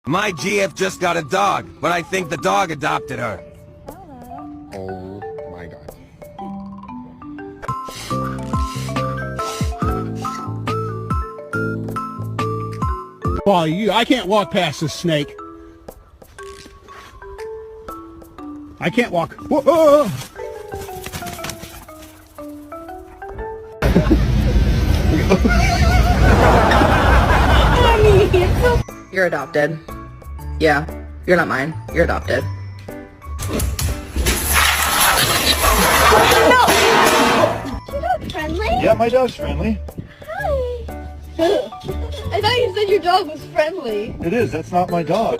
My GF just got a dog, but I think the dog adopted her. Oh my god. Well, I can't walk past this snake. I can't walk. Whoa. You're adopted. Yeah, you're not mine. You're adopted. No! Your dog's friendly? Yeah, my dog's friendly. Hi. I thought you said your dog was friendly. It is. That's not my dog.